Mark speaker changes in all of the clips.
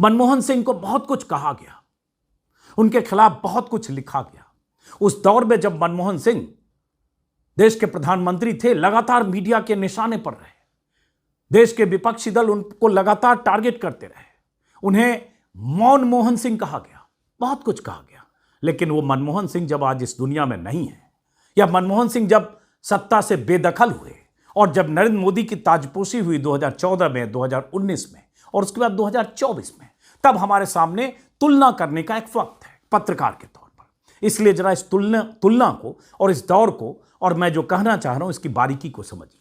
Speaker 1: मनमोहन सिंह को बहुत कुछ कहा गया, उनके खिलाफ बहुत कुछ लिखा गया। उस दौर में जब मनमोहन सिंह देश के प्रधानमंत्री थे, लगातार मीडिया के निशाने पर रहे, देश के विपक्षी दल उनको लगातार टारगेट करते रहे, उन्हें मौन मोहन सिंह कहा गया, बहुत कुछ कहा गया। लेकिन वो मनमोहन सिंह जब आज इस दुनिया में नहीं है, या मनमोहन सिंह जब सत्ता से बेदखल हुए और जब नरेंद्र मोदी की ताजपोशी हुई 2014 में, 2019 में और उसके बाद 2024 में, तब हमारे सामने तुलना करने का एक वक्त है पत्रकार के तौर पर। इसलिए जरा इस तुलना को और इस दौर को और मैं जो कहना चाह रहा हूं इसकी बारीकी को समझिए।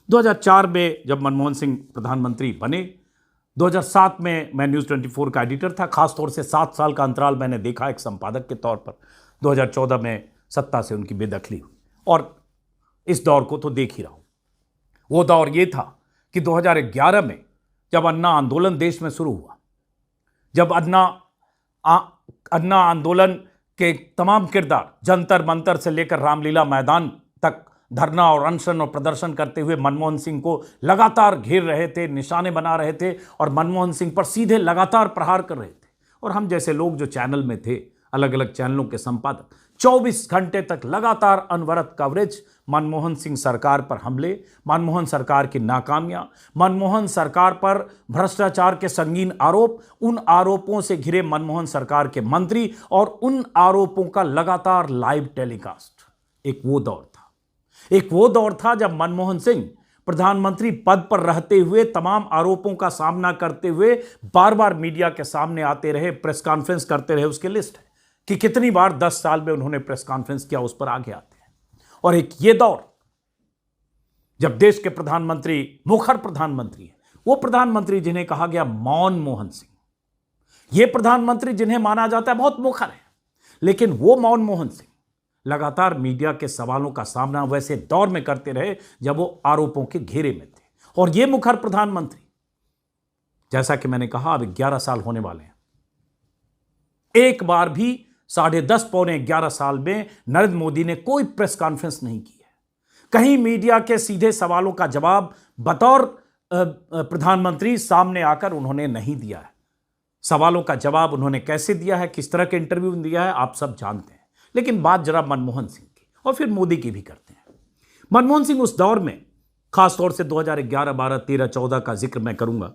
Speaker 1: 2004 में जब मनमोहन सिंह प्रधानमंत्री बने, 2007 में मैं न्यूज़ 24 का एडिटर था, खासतौर से 7 साल का अंतराल मैंने देखा एक संपादक के तौर पर। 2014 में सत्ता से उनकी बेदखली हुई और इस दौर को तो देख ही रहा हूं। वो दौर ये था कि 2011 में जब अन्ना आंदोलन देश में शुरू हुआ, जब अन्ना आंदोलन के तमाम किरदार जंतर मंतर से लेकर रामलीला मैदान तक धरना और अनशन और प्रदर्शन करते हुए मनमोहन सिंह को लगातार घेर रहे थे, निशाने बना रहे थे और मनमोहन सिंह पर सीधे लगातार प्रहार कर रहे थे। और हम जैसे लोग जो चैनल में थे, अलग अलग चैनलों के संपादक, 24 घंटे तक लगातार अनवरत कवरेज, मनमोहन सिंह सरकार पर हमले, मनमोहन सरकार की नाकामियां, मनमोहन सरकार पर भ्रष्टाचार के संगीन आरोप, उन आरोपों से घिरे मनमोहन सरकार के मंत्री और उन आरोपों का लगातार लाइव टेलीकास्ट। एक वो दौर था जब मनमोहन सिंह प्रधानमंत्री पद पर रहते हुए तमाम आरोपों का सामना करते हुए बार बार मीडिया के सामने आते रहे, प्रेस कॉन्फ्रेंस करते रहे। उसकी लिस्ट है कि कितनी बार 10 साल में उन्होंने प्रेस कॉन्फ्रेंस किया, उस पर आगे आते हैं। और एक ये दौर जब देश के प्रधानमंत्री मुखर प्रधानमंत्री है, वो प्रधानमंत्री जिन्हें कहा गया मौन मोहन सिंह, ये प्रधानमंत्री जिन्हें माना जाता है बहुत मुखर है, लेकिन वो मौन मोहन सिंह लगातार मीडिया के सवालों का सामना वैसे दौर में करते रहे जब वो आरोपों के घेरे में थे। और ये मुखर प्रधानमंत्री, जैसा कि मैंने कहा, अब 11 साल होने वाले हैं, एक बार भी 10.5 पौने 11 साल में नरेंद्र मोदी ने कोई प्रेस कॉन्फ्रेंस नहीं की है। कहीं मीडिया के सीधे सवालों का जवाब बतौर प्रधानमंत्री सामने आकर उन्होंने नहीं दिया है। सवालों का जवाब उन्होंने कैसे दिया है, किस तरह के इंटरव्यू दिया है, आप सब जानते हैं। लेकिन बात जरा मनमोहन सिंह की और फिर मोदी की भी करते हैं। मनमोहन सिंह उस दौर में, खासतौर से 2011, 12, 13, 14 का जिक्र मैं करूंगा।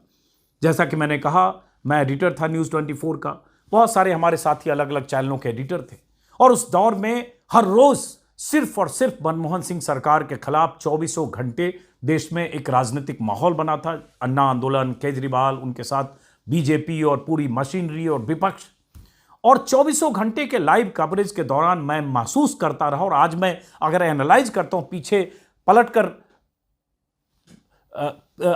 Speaker 1: जैसा कि मैंने कहा, मैं एडिटर था न्यूज़ 24 का, बहुत सारे हमारे साथी अलग अलग चैनलों के एडिटर थे और उस दौर में हर रोज सिर्फ और सिर्फ मनमोहन सिंह सरकार के खिलाफ 24 घंटे देश में एक राजनीतिक माहौल बना था। अन्ना आंदोलन, केजरीवाल, उनके साथ बीजेपी और पूरी मशीनरी और विपक्ष, और 24 घंटे के लाइव कवरेज के दौरान मैं महसूस करता रहा। और आज मैं अगर एनालाइज करता हूं, पीछे पलटकर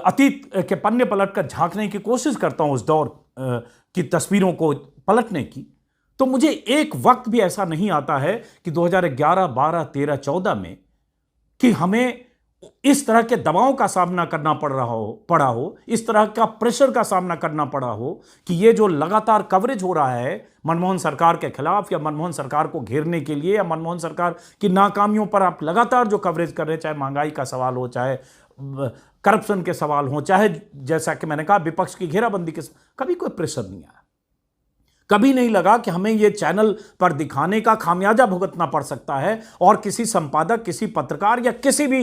Speaker 1: अतीत के पन्ने पलटकर झांकने की कोशिश करता हूं, उस दौर की तस्वीरों को पलटने की, तो मुझे एक वक्त भी ऐसा नहीं आता है कि 2011, 12, 13, 14 में कि हमें इस तरह के दबाव का सामना करना पड़ा हो, इस तरह का प्रेशर का सामना करना पड़ा हो कि ये जो लगातार कवरेज हो रहा है मनमोहन सरकार के खिलाफ या मनमोहन सरकार को घेरने के लिए या मनमोहन सरकार की नाकामियों पर आप लगातार जो कवरेज कर रहे हैं, चाहे महंगाई का सवाल हो, चाहे करप्शन के सवाल हो, चाहे जैसा कि मैंने कहा विपक्ष की घेराबंदी के, कभी कोई प्रेशर नहीं आया। कभी नहीं लगा कि हमें ये चैनल पर दिखाने का खामियाजा भुगतना पड़ सकता है और किसी संपादक, किसी पत्रकार या किसी भी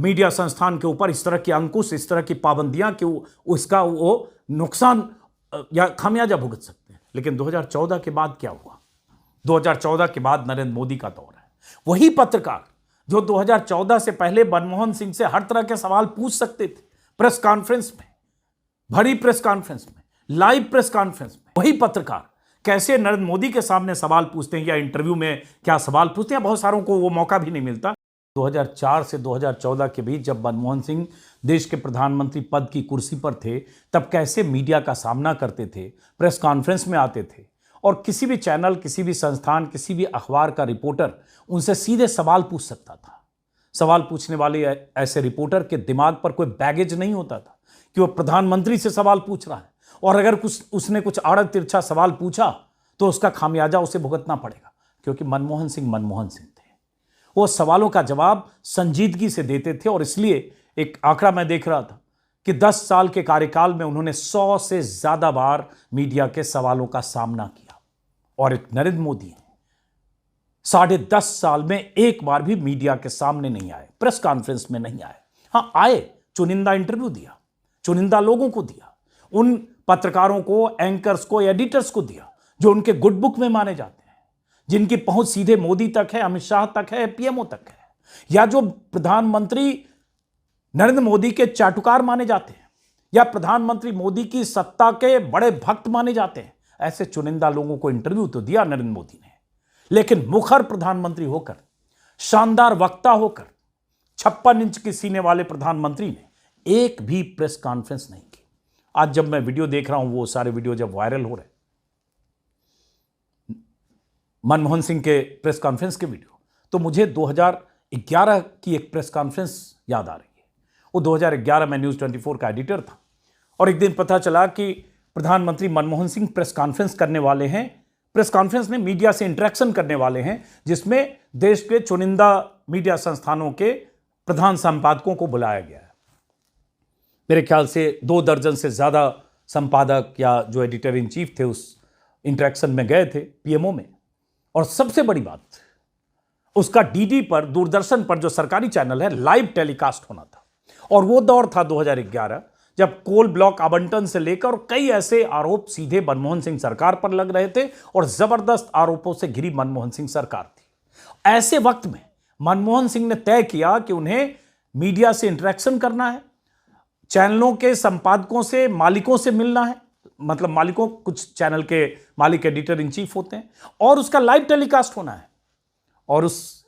Speaker 1: मीडिया संस्थान के ऊपर इस तरह की अंकुश, इस तरह की पाबंदियां कि उसका वो नुकसान या खामियाजा भुगत सकते हैं। लेकिन 2014 के बाद क्या हुआ? 2014 के बाद नरेंद्र मोदी का दौर है। वही पत्रकार जो 2014 से पहले मनमोहन सिंह से हर तरह के सवाल पूछ सकते थे, प्रेस कॉन्फ्रेंस में, भरी प्रेस कॉन्फ्रेंस में, लाइव प्रेस कॉन्फ्रेंस में, वही पत्रकार कैसे नरेंद्र मोदी के सामने सवाल पूछते हैं या इंटरव्यू में क्या सवाल पूछते हैं, बहुत सारों को वो मौका भी नहीं मिलता। 2004 से 2014 के बीच जब मनमोहन सिंह देश के प्रधानमंत्री पद की कुर्सी पर थे, तब कैसे मीडिया का सामना करते थे, प्रेस कॉन्फ्रेंस में आते थे और किसी भी चैनल, किसी भी संस्थान, किसी भी अखबार का रिपोर्टर उनसे सीधे सवाल पूछ सकता था। सवाल पूछने वाले ऐसे रिपोर्टर के दिमाग पर कोई बैगेज नहीं होता था कि वो प्रधानमंत्री से सवाल पूछ रहा है और अगर उसने कुछ आड़ा तिरछा सवाल पूछा तो उसका खामियाजा उसे भुगतना पड़ेगा, क्योंकि मनमोहन सिंह थे। वो सवालों का जवाब संजीदगी से देते थे और इसलिए एक आंकड़ा मैं देख रहा था कि 10 साल के कार्यकाल में उन्होंने 100 से ज्यादा बार मीडिया के सवालों का सामना किया, और एक नरेंद्र मोदी है 10.5 साल में एक बार भी मीडिया के सामने नहीं आए, प्रेस कॉन्फ्रेंस में नहीं आए। हां आए, चुनिंदा इंटरव्यू दिया, चुनिंदा लोगों को दिया, उन पत्रकारों को, एंकर्स को, एडिटर्स को दिया जो उनके गुड बुक में माने जाते हैं, जिनकी पहुंच सीधे मोदी तक है, अमित शाह तक है, पीएमओ तक है, या जो प्रधानमंत्री नरेंद्र मोदी के चाटुकार माने जाते हैं, या प्रधानमंत्री मोदी की सत्ता के बड़े भक्त माने जाते हैं। ऐसे चुनिंदा लोगों को इंटरव्यू तो दिया नरेंद्र मोदी ने, लेकिन मुखर प्रधानमंत्री होकर, शानदार वक्ता होकर, 56 इंच की सीने वाले प्रधानमंत्री ने एक भी प्रेस कॉन्फ्रेंस नहीं की। आज जब मैं वीडियो देख रहा हूं, वो सारे वीडियो जब वायरल हो रहे, मनमोहन सिंह के प्रेस कॉन्फ्रेंस के वीडियो, तो मुझे 2011 की एक प्रेस कॉन्फ्रेंस याद आ रही है। वो 2011 में न्यूज़ 24 का एडिटर था, और एक दिन पता चला कि प्रधानमंत्री मनमोहन सिंह प्रेस कॉन्फ्रेंस करने वाले हैं, प्रेस कॉन्फ्रेंस में मीडिया से इंटरेक्शन करने वाले हैं, जिसमें देश के चुनिंदा मीडिया संस्थानों के प्रधान संपादकों को बुलाया गया है। मेरे ख्याल से 2 दर्जन से ज्यादा संपादक या जो एडिटर इन चीफ थे उस इंटरेक्शन में गए थे पीएमओ में। और सबसे बड़ी बात, उसका डीडी पर, दूरदर्शन पर जो सरकारी चैनल है, लाइव टेलीकास्ट होना था। और वो दौर था 2011 जब कोल ब्लॉक आवंटन से लेकर कई ऐसे आरोप सीधे मनमोहन सिंह सरकार पर लग रहे थे, और जबरदस्त आरोपों से घिरी मनमोहन सिंह सरकार थी। ऐसे वक्त में मनमोहन सिंह ने तय किया कि उन्हें मीडिया से इंटरेक्शन करना है, चैनलों के संपादकों से, मालिकों से मिलना है, मतलब मालिकों, कुछ चैनल के मालिक एडिटर इन चीफ होते हैं, और उसका लाइव टेलीकास्ट होना है। और उस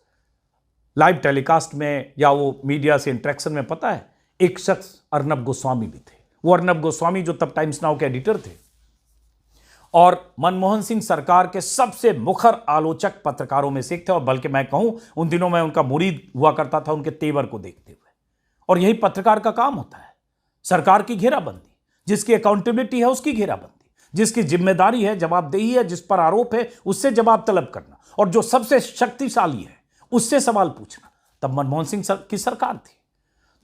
Speaker 1: लाइव टेलीकास्ट में या वो मीडिया से इंटरेक्शन में, पता है, एक शख्स अर्नब गोस्वामी भी थे। वो अर्नब गोस्वामी जो तब टाइम्स नाउ के एडिटर थे, और मनमोहन सिंह सरकार के सबसे मुखर आलोचक पत्रकारों में से एक थे, और बल्कि मैं कहूं उन दिनों में उनका मुरीद हुआ करता था उनके तेवर को देखते हुए। और यही पत्रकार का काम होता है, सरकार की घेराबंदी, जिसकी अकाउंटेबिलिटी है उसकी घेराबंदी, जिसकी जिम्मेदारी है, जवाबदेही है, जिस पर आरोप है उससे जवाब तलब करना, और जो सबसे शक्तिशाली है उससे सवाल पूछना। तब मनमोहन सिंह की सरकार थी।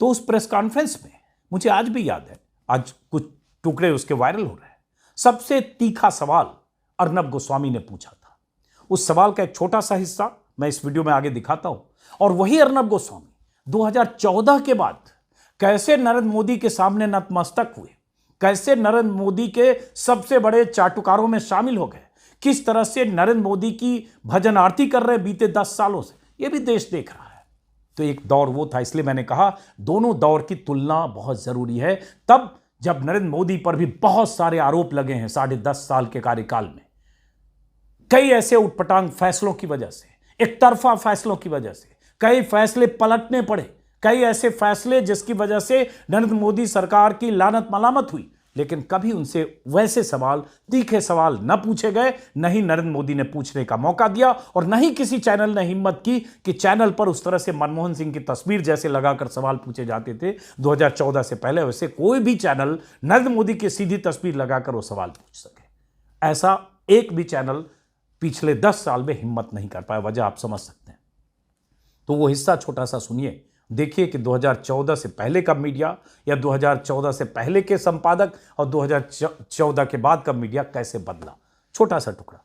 Speaker 1: तो उस प्रेस कॉन्फ्रेंस में मुझे आज भी याद है, आज कुछ टुकड़े उसके वायरल हो रहे हैं, सबसे तीखा सवाल अर्नब गोस्वामी ने पूछा था। उस सवाल का एक छोटा सा हिस्सा मैं इस वीडियो में आगे दिखाता हूं। और वही अर्नब गोस्वामी 2014 के बाद कैसे नरेंद्र मोदी के सामने नतमस्तक हुए, कैसे नरेंद्र मोदी के सबसे बड़े चाटुकारों में शामिल हो गए, किस तरह से नरेंद्र मोदी की भजन आरती कर रहे बीते 10 सालों से, यह भी देश देख रहा है। तो एक दौर वो था, इसलिए मैंने कहा दोनों दौर की तुलना बहुत जरूरी है। तब जब नरेंद्र मोदी पर भी बहुत सारे आरोप लगे हैं 10.5 साल के कार्यकाल में, कई ऐसे उटपटांग फैसलों की वजह से, एक तरफा फैसलों की वजह से, कई फैसले पलटने पड़े, कई ऐसे फैसले जिसकी वजह से नरेंद्र मोदी सरकार की लानत मलामत हुई, लेकिन कभी उनसे वैसे सवाल, तीखे सवाल न पूछे गए, न ही नरेंद्र मोदी ने पूछने का मौका दिया, और न ही किसी चैनल ने हिम्मत की कि चैनल पर उस तरह से मनमोहन सिंह की तस्वीर जैसे लगाकर सवाल पूछे जाते थे 2014 से पहले, वैसे कोई भी चैनल नरेंद्र मोदी की सीधी तस्वीर लगाकर वो सवाल पूछ सके। ऐसा एक भी चैनल पिछले 10 साल में हिम्मत नहीं कर पाया। वजह आप समझ सकते हैं। तो वो हिस्सा छोटा सा सुनिए, देखिए कि 2014 से पहले का मीडिया या 2014 से पहले के संपादक और 2014 के बाद का मीडिया कैसे बदला। छोटा सा टुकड़ा।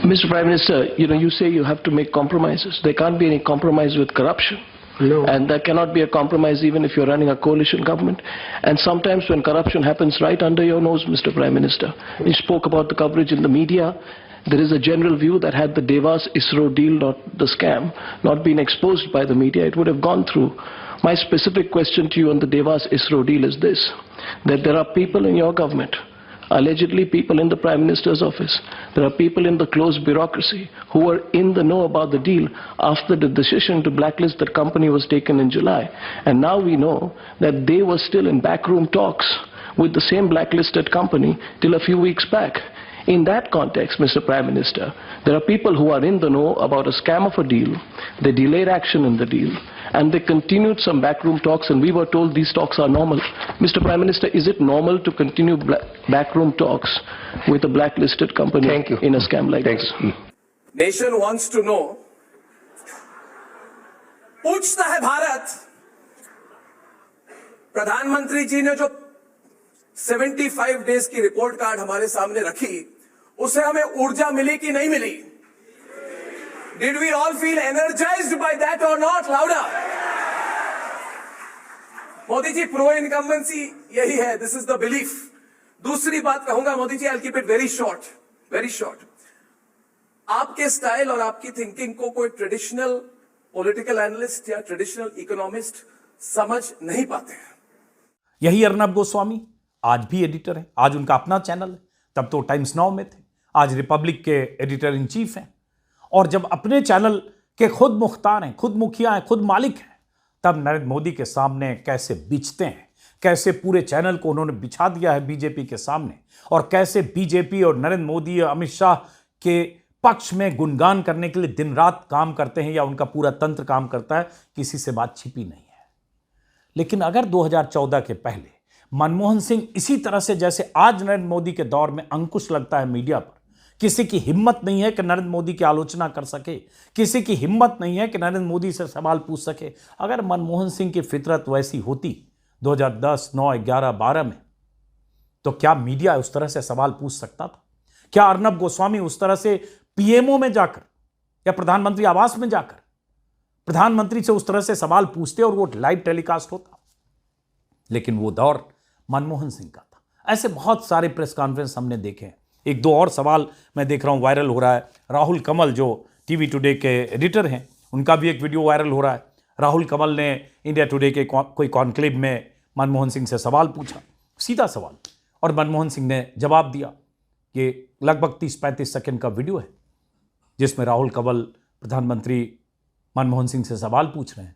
Speaker 2: Mr. Prime Minister, you say you have to make compromises. There can't be any compromise with corruption.
Speaker 3: No.
Speaker 2: And there cannot be a compromise even if you're running a coalition government. And sometimes when corruption happens right under your nose, Mr. Prime Minister, you spoke about the coverage in the media. There is a general view that had the Devas-ISRO deal, not the scam, not been exposed by the media, it would have gone through. My specific question to you on the Devas-ISRO deal is this, that there are people in your government, allegedly people in the Prime Minister's office, there are people in the close bureaucracy who were in the know about the deal after the decision to blacklist that company was taken in July. And now we know that they were still in backroom talks with the same blacklisted company till a few weeks back. In that context, Mr. Prime Minister, there are people who are in the know about a scam of a deal, they delayed action in the deal, and they continued some backroom talks, and we were told these talks are normal. Mr. Prime Minister, is it normal to continue backroom talks with a blacklisted company in a scam like this?
Speaker 3: Nation wants to know, पूछता है भारत प्रधानमंत्री जी ने जो 75 days की report card हमारे सामने रखी, उससे हमें ऊर्जा मिली कि नहीं मिली? Did we all feel energized by that or not? Louder. Modi ji, pro incumbency यही है. This is the belief. दूसरी बात कहूंगा Modi ji, I'll keep it very short, very short. आपके स्टाइल और आपकी थिंकिंग को कोई ट्रेडिशनल पॉलिटिकल एनालिस्ट या ट्रेडिशनल इकोनॉमिस्ट समझ नहीं पाते हैं.
Speaker 1: यही अर्नब गोस्वामी आज भी एडिटर हैं. आज उनका अपना चैनल है. तब तो टाइम्स नाउ में थे. आज रिपब्लिक के एडिटर इन चीफ हैं. और जब अपने चैनल के खुद मुख्तार हैं, खुद मुखिया हैं, खुद मालिक हैं, तब नरेंद्र मोदी के सामने कैसे बिछते हैं, कैसे पूरे चैनल को उन्होंने बिछा दिया है बीजेपी के सामने, और कैसे बीजेपी और नरेंद्र मोदी और अमित शाह के पक्ष में गुणगान करने के लिए दिन रात काम करते हैं, या उनका पूरा तंत्र काम करता है, किसी से बात छिपी नहीं है. लेकिन अगर 2014 के पहले मनमोहन सिंह इसी तरह से, जैसे आज नरेंद्र मोदी के दौर में अंकुश लगता है मीडिया पर, किसी की हिम्मत नहीं है कि नरेंद्र मोदी की आलोचना कर सके, किसी की हिम्मत नहीं है कि नरेंद्र मोदी से सवाल पूछ सके. अगर मनमोहन सिंह की फितरत वैसी होती 2010, 9, 11, 12 में, तो क्या मीडिया उस तरह से सवाल पूछ सकता था? क्या अर्नब गोस्वामी उस तरह से पीएमओ में जाकर या प्रधानमंत्री आवास में जाकर प्रधानमंत्री से उस तरह से सवाल पूछते और वो लाइव टेलीकास्ट होता? लेकिन वो दौर मनमोहन सिंह का था. ऐसे बहुत सारे प्रेस कॉन्फ्रेंस हमने देखे हैं. एक दो और सवाल मैं देख रहा हूं वायरल हो रहा है. राहुल कमल जो टीवी टुडे के एडिटर हैं, उनका भी एक वीडियो वायरल हो रहा है. राहुल कमल ने इंडिया टुडे के कोई कॉन्क्लेव में मनमोहन सिंह से सवाल पूछा, सीधा सवाल, और मनमोहन सिंह ने जवाब दिया. ये लगभग 30-35 सेकंड का वीडियो है जिसमें राहुल कमल प्रधानमंत्री मनमोहन सिंह से सवाल पूछ रहे हैं.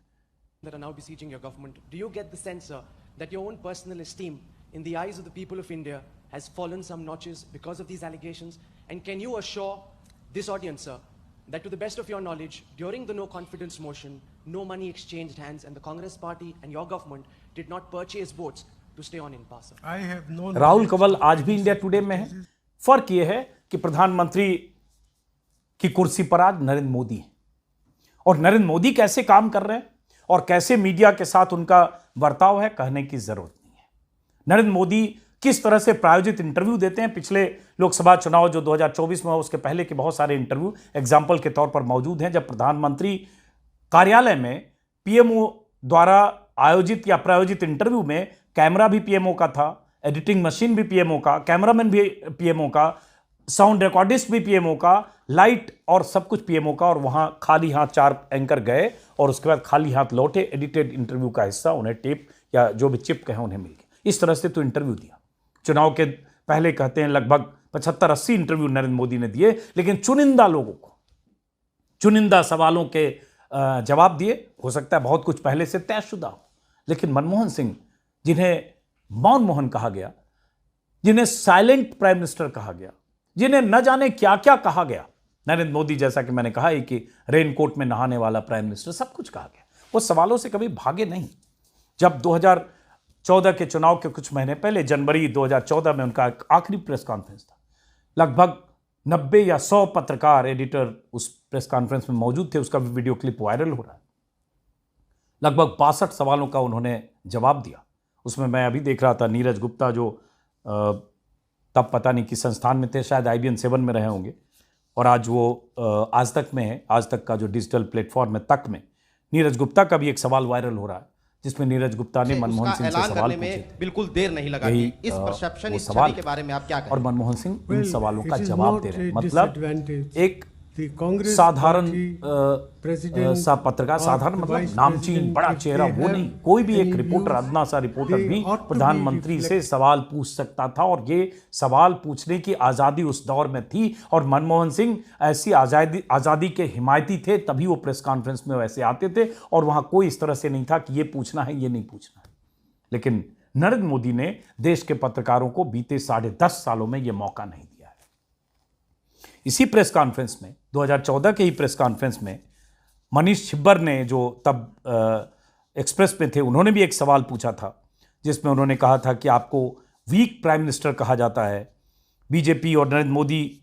Speaker 4: That are now besieging your government, do you get the sense, sir, that your own personal esteem in the eyes of the people of India has fallen some notches because of these allegations? And can you assure this audience, sir, that to the best of your knowledge, during the no confidence motion, no money exchanged hands and the Congress party and your government did not purchase votes to stay on in power, sir?
Speaker 5: I have no
Speaker 1: Rahul कमल आज भी India today में है. फर्क यह है कि प्रधानमंत्री की कुर्सी पर आज नरेंद्र मोदी है, और नरेंद्र मोदी कैसे काम कर रहे हैं और कैसे मीडिया के साथ उनका बर्ताव है, कहने की जरूरत नहीं है. नरेंद्र मोदी किस तरह से प्रायोजित इंटरव्यू देते हैं, पिछले लोकसभा चुनाव जो 2024 में हुआ उसके पहले के बहुत सारे इंटरव्यू एग्जाम्पल के तौर पर मौजूद हैं, जब प्रधानमंत्री कार्यालय में पीएमओ द्वारा आयोजित या प्रायोजित इंटरव्यू में कैमरा भी पीएमओ का था, एडिटिंग मशीन भी पीएमओ का, कैमरामैन भी पीएमओ का, साउंड रिकॉर्डिस्ट भी पीएमओ का, लाइट और सब कुछ पीएमओ का, और वहां खाली हाथ 4 एंकर गए और उसके बाद खाली हाथ लौटे. एडिटेड इंटरव्यू का हिस्सा उन्हें टेप या जो भी चिप कहे उन्हें मिल गया. इस तरह से तो इंटरव्यू दिया. चुनाव के पहले कहते हैं लगभग 75-80 इंटरव्यू नरेंद्र मोदी ने दिए, लेकिन चुनिंदा लोगों को चुनिंदा सवालों के जवाब दिए. हो सकता है बहुत कुछ पहले से तयशुदा हो, लेकिन मनमोहन सिंह, जिन्हें मौन मोहन कहा गया, जिन्हें साइलेंट प्राइम मिनिस्टर कहा गया, जिन्हें न जाने क्या क्या कहा गया, नरेंद्र मोदी जैसा कि मैंने कहा कि रेनकोट में नहाने वाला प्राइम मिनिस्टर, सब कुछ कहा गया, वो सवालों से कभी भागे नहीं. जब 2014 के चुनाव के कुछ महीने पहले जनवरी 2014 में उनका आखिरी प्रेस कॉन्फ्रेंस था, लगभग 90 या 100 पत्रकार एडिटर उस प्रेस कॉन्फ्रेंस में मौजूद थे. उसका भी वीडियो क्लिप वायरल हो रहा है. लगभग 62 सवालों का उन्होंने जवाब दिया. उसमें मैं अभी देख रहा था नीरज गुप्ता, जो तब पता नहीं किस संस्थान में थे, शायद IBN 7 में रहे होंगे, और आज वो आज तक में है. आज तक का जो डिजिटल प्लेटफॉर्म है तक में नीरज गुप्ता का भी एक सवाल वायरल हो रहा है, जिसमें नीरज गुप्ता ने मनमोहन सिंह से सवाल पूछे.
Speaker 6: बिल्कुल देर नहीं लगा. इस परसेप्शन, इस
Speaker 1: सवाल
Speaker 6: छवि के बारे में आप क्या कहें?
Speaker 1: और मनमोहन सिंह इन सवालों का जवाब दे रहे हैं. मतलब एक साधारण सा पत्रकार, साधारण मतलब नामचीन बड़ा चेहरा वो नहीं, कोई भी एक रिपोर्टर, अदना सा रिपोर्टर भी प्रधानमंत्री से सवाल पूछ सकता था, और ये सवाल पूछने की आज़ादी उस दौर में थी. और मनमोहन सिंह ऐसी आज़ादी के हिमायती थे, तभी वो प्रेस कॉन्फ्रेंस में वैसे आते थे, और वहाँ कोई इस तरह से नहीं था कि ये पूछना है ये नहीं पूछना है. लेकिन नरेंद्र मोदी ने देश के पत्रकारों को बीते 10.5 सालों में ये मौका नहीं दिया. इसी प्रेस कॉन्फ्रेंस में 2014 के ही प्रेस कॉन्फ्रेंस में मनीष छिब्बर ने, जो तब एक्सप्रेस में थे, उन्होंने भी एक सवाल पूछा था, जिसमें उन्होंने कहा था कि आपको वीक प्राइम मिनिस्टर कहा जाता है. बीजेपी और नरेंद्र मोदी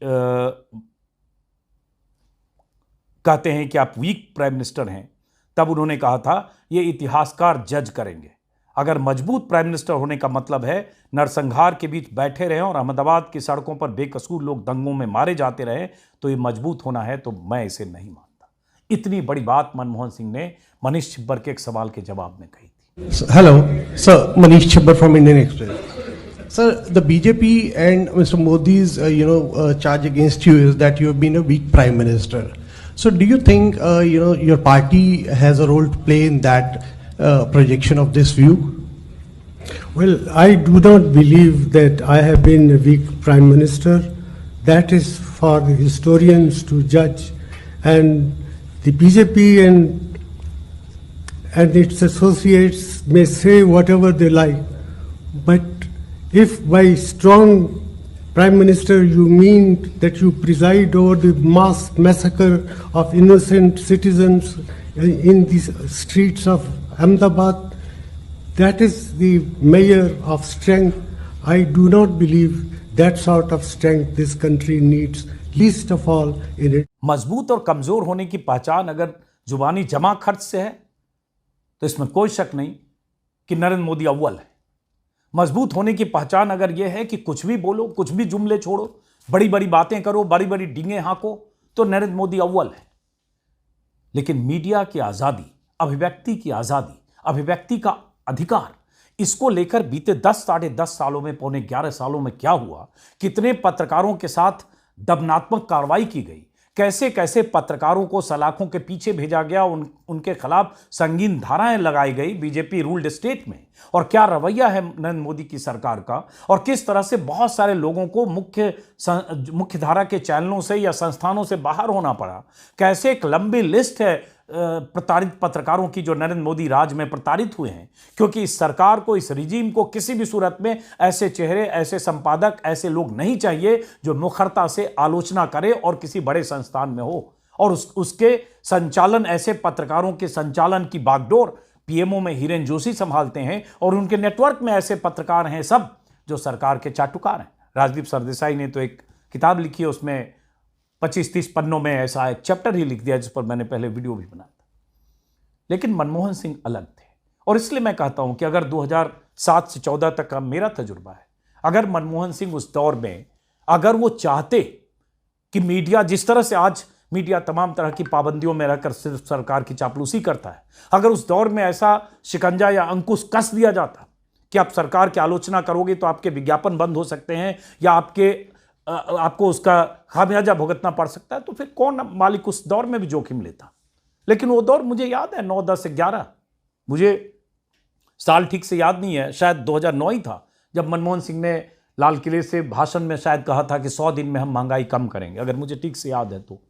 Speaker 1: कहते हैं कि आप वीक प्राइम मिनिस्टर हैं. तब उन्होंने कहा था ये इतिहासकार जज करेंगे. अगर मजबूत प्राइम मिनिस्टर होने का मतलब है नरसंहार के बीच बैठे रहें और अहमदाबाद की सड़कों पर बेकसूर लोग दंगों में मारे जाते रहे, तो ये मजबूत होना है, तो मैं इसे नहीं मानता। इतनी बड़ी बात मनमोहन सिंह ने मनीष छिब्बर के एक सवाल के जवाब में कही थी।
Speaker 5: Hello, sir. Manish Chhabbar from Indian Express. Sir, the BJP and Mr. Modi's, charge against you is that you have been a weak prime minister. So, do you think, your party has a role to play in that projection of this view?
Speaker 7: Well, I do not believe that I have been a weak prime minister. That is for the historians to judge, and the BJP and its associates may say whatever they like. But if by strong prime minister you mean that you preside over the mass massacre of innocent citizens in the streets of Ahmedabad, that is the measure of strength. I do not believe that sort of strength this country needs, least of all in it.
Speaker 1: मजबूत और कमजोर होने की पहचान अगर जुबानी जमा खर्च से है, तो इसमें कोई शक नहीं कि नरेंद्र मोदी अव्वल है। मजबूत होने की पहचान अगर यह है कि कुछ भी बोलो, कुछ भी जुमले छोड़ो, बड़ी बड़ी बातें करो, बड़ी बड़ी डींगे हाँको, तो नरेंद्र मोदी अव्वल है। लेकिन मीडिया की आजादी, अभिव्यक्ति की आजादी, अभिव्यक्ति का अधिकार, इसको लेकर बीते 10 साढ़े 10 सालों में, पौने 11 सालों में क्या हुआ, कितने पत्रकारों के साथ दमनात्मक कार्रवाई की गई, कैसे कैसे पत्रकारों को सलाखों के पीछे भेजा गया, उनके खिलाफ संगीन धाराएं लगाई गई बीजेपी रूल्ड स्टेट में, और क्या रवैया है नरेंद्र मोदी की सरकार का, और किस तरह से बहुत सारे लोगों को मुख्य धारा के चैनलों से या संस्थानों से बाहर होना पड़ा। कैसे एक लंबी लिस्ट है प्रताड़ित पत्रकारों की जो नरेंद्र मोदी राज में प्रताड़ित हुए हैं, क्योंकि इस सरकार को, इस रिजीम को किसी भी सूरत में ऐसे चेहरे, ऐसे संपादक, ऐसे लोग नहीं चाहिए जो मुखरता से आलोचना करे और किसी बड़े संस्थान में हो, और उसके संचालन, ऐसे पत्रकारों के संचालन की बागडोर पीएमओ में हिरेन जोशी संभालते हैं, और उनके नेटवर्क में ऐसे पत्रकार हैं सब जो सरकार के चाटुकार हैं। राजदीप सरदेसाई ने तो एक किताब लिखी है, उसमें 25-30 पन्नों में ऐसा एक चैप्टर ही लिख दिया जिस पर मैंने पहले वीडियो भी बनाया था। लेकिन मनमोहन सिंह अलग थे, और इसलिए मैं कहता हूं कि अगर 2007 से 14 तक का मेरा तजुर्बा है, अगर मनमोहन सिंह उस दौर में, अगर वो चाहते कि मीडिया, जिस तरह से आज मीडिया तमाम तरह की पाबंदियों में रहकर सिर्फ सरकार की चापलूसी करता है, अगर उस दौर में ऐसा शिकंजा या अंकुश कस दिया जाता कि आप सरकार की आलोचना करोगे तो आपके विज्ञापन बंद हो सकते हैं या आपको उसका खामियाजा भुगतना पड़ सकता है, तो फिर कौन मालिक उस दौर में भी जोखिम लेता। लेकिन वो दौर मुझे याद है 9, 10, 11, मुझे साल ठीक से याद नहीं है, शायद 2009 ही था, जब मनमोहन सिंह ने लाल किले से भाषण में शायद कहा था कि 100 दिन में हम महंगाई कम करेंगे, अगर मुझे ठीक से याद है तो।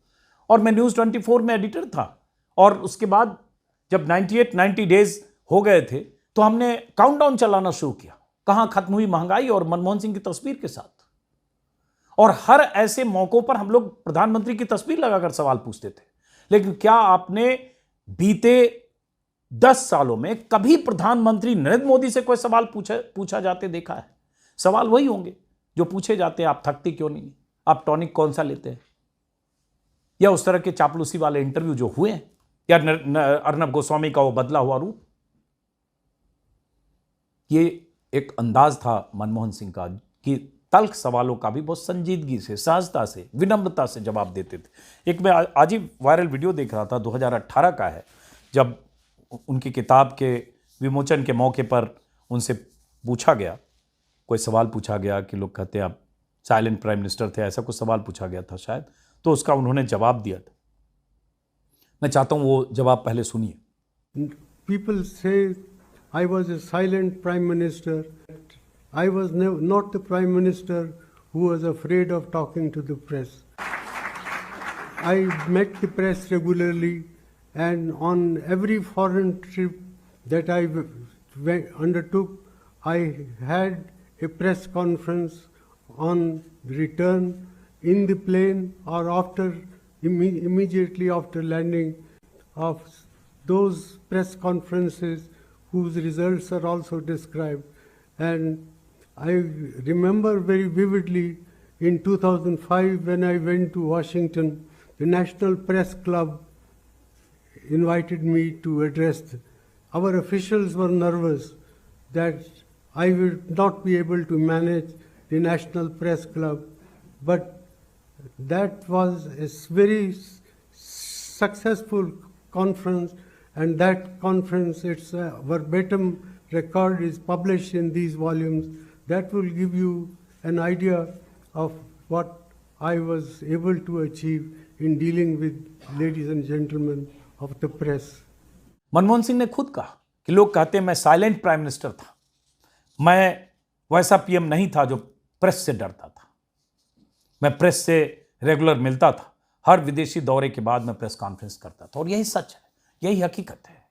Speaker 1: और मैं न्यूज़ 24 में एडिटर था, और उसके बाद जब 90 डेज हो गए थे तो हमने काउंटडाउन चलाना शुरू किया, कहां खत्म हुई महंगाई, और मनमोहन सिंह की तस्वीर के साथ। और हर ऐसे मौकों पर हम लोग प्रधानमंत्री की तस्वीर लगाकर सवाल पूछते थे। लेकिन क्या आपने बीते 10 सालों में कभी प्रधानमंत्री नरेंद्र मोदी से कोई सवाल पूछा जाते देखा है? सवाल वही होंगे जो पूछे जाते हैं, आप थकते क्यों नहीं, आप टॉनिक कौन सा लेते हैं, या उस तरह के चापलूसी वाले इंटरव्यू जो हुए हैं, या अर्नब गोस्वामी का वो बदला हुआ रूप। ये एक अंदाज था मनमोहन सिंह का कि तल्ख सवालों का भी बहुत संजीदगी से, सहजता से, विनम्रता से जवाब देते थे। एक मैं आज ही वायरल वीडियो देख रहा था, 2018 का है, जब उनकी किताब के विमोचन के मौके पर उनसे पूछा गया, कोई सवाल पूछा गया कि लोग कहते हैं आप साइलेंट प्राइम मिनिस्टर थे, ऐसा कुछ सवाल पूछा गया था शायद, तो उसका उन्होंने जवाब दिया था। मैं चाहता हूं वो जवाब पहले सुनिए।
Speaker 7: People say I was a silent prime minister. I was not the prime minister who was afraid of talking to the press. I met the press regularly, and on every foreign trip that I undertook, I had a press conference on return in the plane or after, immediately after landing, of those press conferences whose results are also described. And I remember very vividly in 2005 when I went to Washington, the National Press Club invited me to address. Our officials were nervous that I will not be able to manage the National Press Club, but that was a very successful conference, and that conference, its verbatim record is published in these volumes. That will give you an idea of what I was able to achieve in dealing with ladies and gentlemen of the press.
Speaker 1: Manmohan Singh ने खुद कहा कि लोग कहते हैं मैं silent prime minister था, मैं वैसा पीएम नहीं था जो प्रेस से डरता था, मैं प्रेस से रेगुलर मिलता था, हर विदेशी दौरे के बाद मैं प्रेस कॉन्फ्रेंस करता था। और यही सच है, यही हकीकत है।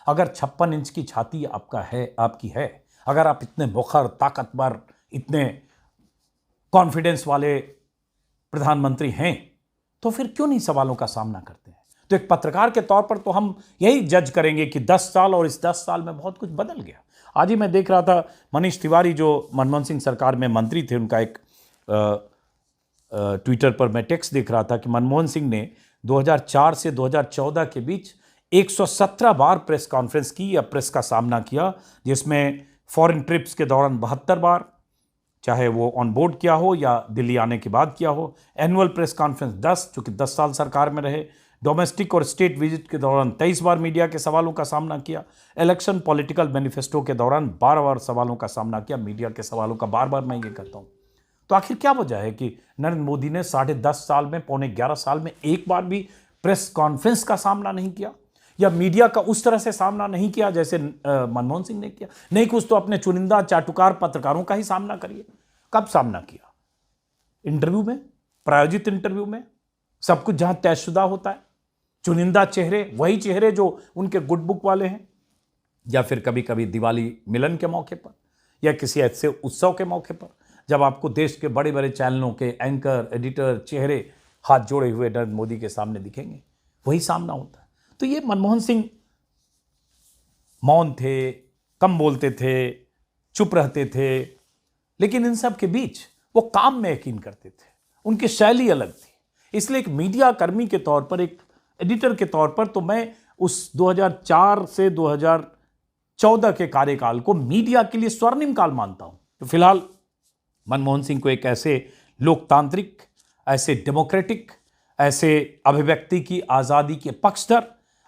Speaker 1: अगर 56 इंच की छाती आपकी है, अगर आप इतने मुखर, ताकतवर, इतने कॉन्फिडेंस वाले प्रधानमंत्री हैं, तो फिर क्यों नहीं सवालों का सामना करते हैं? तो एक पत्रकार के तौर पर तो हम यही जज करेंगे कि 10 साल और इस 10 साल में बहुत कुछ बदल गया। आज ही मैं देख रहा था मनीष तिवारी जो मनमोहन सिंह सरकार में मंत्री थे, उनका एक ट्विटर पर मैं टेक्स्ट देख रहा था कि मनमोहन सिंह ने 2004 से 2014 के बीच 117 बार प्रेस कॉन्फ्रेंस की या प्रेस का सामना किया, जिसमें फॉरेन ट्रिप्स के दौरान 72 बार, चाहे वो ऑन बोर्ड किया हो या दिल्ली आने के बाद किया हो, एनुअल प्रेस कॉन्फ्रेंस 10, चूँकि 10 साल सरकार में रहे, डोमेस्टिक और स्टेट विजिट के दौरान 23 बार मीडिया के सवालों का सामना किया, इलेक्शन पॉलिटिकल मैनिफेस्टो के दौरान 12 बार सवालों का सामना किया, मीडिया के सवालों का बार बार मैं ये कहता हूँ। तो आखिर क्या वजह है कि नरेंद्र मोदी ने 10.5 साल में, पौने 11 साल में एक बार भी प्रेस कॉन्फ्रेंस का सामना नहीं किया, या मीडिया का उस तरह से सामना नहीं किया जैसे मनमोहन सिंह ने किया? नहीं, कुछ तो अपने चुनिंदा चाटुकार पत्रकारों का ही सामना करिए। कब सामना किया? इंटरव्यू में, प्रायोजित इंटरव्यू में, सब कुछ जहां तयशुदा होता है, चुनिंदा चेहरे, वही चेहरे जो उनके गुड बुक वाले हैं, या फिर कभी कभी दिवाली मिलन के मौके पर, या किसी ऐसे उत्सव के मौके पर, जब आपको देश के बड़े बड़े चैनलों के एंकर, एडिटर चेहरे हाथ जोड़े हुए नरेंद्र मोदी के सामने दिखेंगे, वही सामना होता है। तो ये मनमोहन सिंह मौन थे, कम बोलते थे, चुप रहते थे, लेकिन इन सब के बीच वो काम में यकीन करते थे, उनकी शैली अलग थी। इसलिए एक मीडिया कर्मी के तौर पर, एक एडिटर के तौर पर, तो मैं उस 2004 से 2014 के कार्यकाल को मीडिया के लिए स्वर्णिम काल मानता हूं। तो फिलहाल मनमोहन सिंह को एक ऐसे लोकतांत्रिक, ऐसे डेमोक्रेटिक, ऐसे अभिव्यक्ति की आज़ादी के पक्षधर,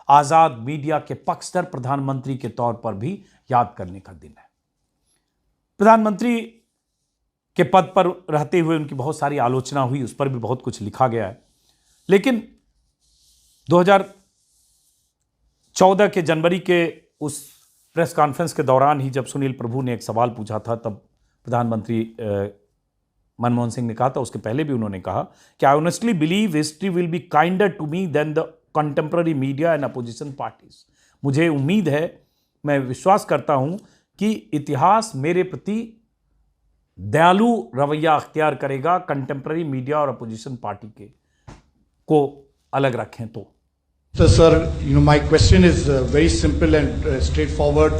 Speaker 1: आज़ाद मीडिया के पक्षधर प्रधानमंत्री के तौर पर भी याद करने का दिन है। प्रधानमंत्री के पद पर रहते हुए उनकी बहुत सारी आलोचना हुई, उस पर भी बहुत कुछ लिखा गया है, लेकिन 2014 के जनवरी के उस प्रेस कॉन्फ्रेंस के दौरान ही जब सुनील प्रभु ने एक सवाल पूछा था, तब प्रधानमंत्री मनमोहन सिंह ने कहा था, उसके पहले भी उन्होंने कहा कि I honestly believe history will be kinder to me than the contemporary media and opposition parties. मुझे उम्मीद है, मैं विश्वास करता हूं कि इतिहास मेरे प्रति दयालु रवैया अख्तियार करेगा, कंटेम्पररी मीडिया और अपोजिशन पार्टी को अलग रखें तो।
Speaker 8: So, sir, my question is very simple and straightforward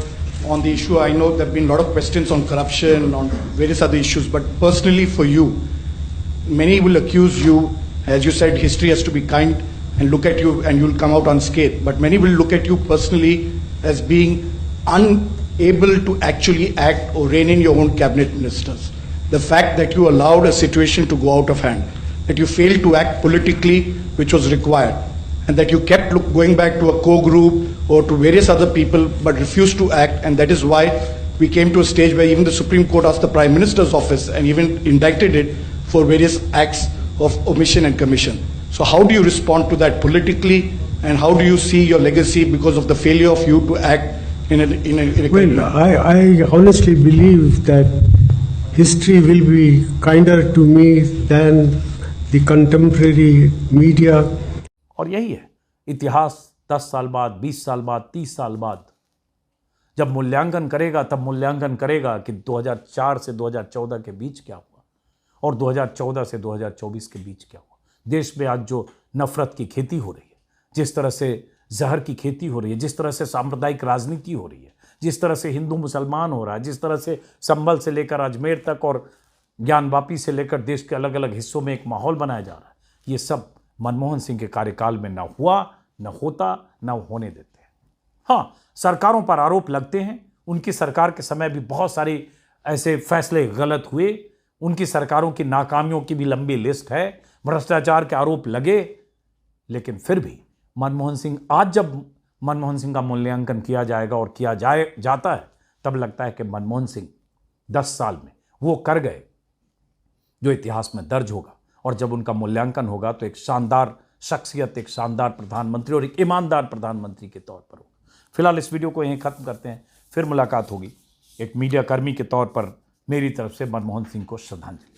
Speaker 8: on the issue. I know there have been a lot of questions on corruption, on various other issues, but personally for you, many will accuse you, as you said, history has to be kind and look at you and you'll come out unscathed. But many will look at you personally as being unable to actually act or rein in your own cabinet ministers. The fact that you allowed a situation to go out of hand, that you failed to act politically, which was required, and that you kept going back to a co-group or to various other people but refused to act, and that is why we came to a stage where even the Supreme Court asked the Prime Minister's office and even indicted it for various acts of omission and commission. So how do you respond to that politically, and how do you see your legacy because of the failure of you to act in a
Speaker 7: Well, I honestly believe that history will be kinder to me than the contemporary media.
Speaker 1: और यही है, इतिहास 10 साल बाद, 20 साल बाद, 30 साल बाद जब मूल्यांकन करेगा, तब मूल्यांकन करेगा कि 2004 से 2014 के बीच क्या हुआ और 2014 से 2024 के बीच क्या हुआ। देश में आज जो नफरत की खेती हो रही है, जिस तरह से जहर की खेती हो रही है, जिस तरह से सांप्रदायिक राजनीति हो रही है, जिस तरह से हिंदू मुसलमान हो रहा है, जिस तरह से संभल से लेकर अजमेर तक और ज्ञानवापी से लेकर देश के अलग अलग हिस्सों में एक माहौल बनाया जा रहा है, ये सब मनमोहन सिंह के कार्यकाल में न हुआ, न होता, न होने देते हैं। हाँ, सरकारों पर आरोप लगते हैं, उनकी सरकार के समय भी बहुत सारे ऐसे फैसले गलत हुए, उनकी सरकारों की नाकामियों की भी लंबी लिस्ट है, भ्रष्टाचार के आरोप लगे, लेकिन फिर भी मनमोहन सिंह, आज जब मनमोहन सिंह का मूल्यांकन किया जाएगा और किया जाता है, तब लगता है कि मनमोहन सिंह 10 साल में वो कर गए जो इतिहास में दर्ज होगा, और जब उनका मूल्यांकन होगा तो एक शानदार शख्सियत, एक शानदार प्रधानमंत्री और एक ईमानदार प्रधानमंत्री के तौर पर होगा। फिलहाल इस वीडियो को यहीं खत्म करते हैं, फिर मुलाकात होगी। एक मीडिया कर्मी के तौर पर मेरी तरफ से मनमोहन सिंह को श्रद्धांजलि।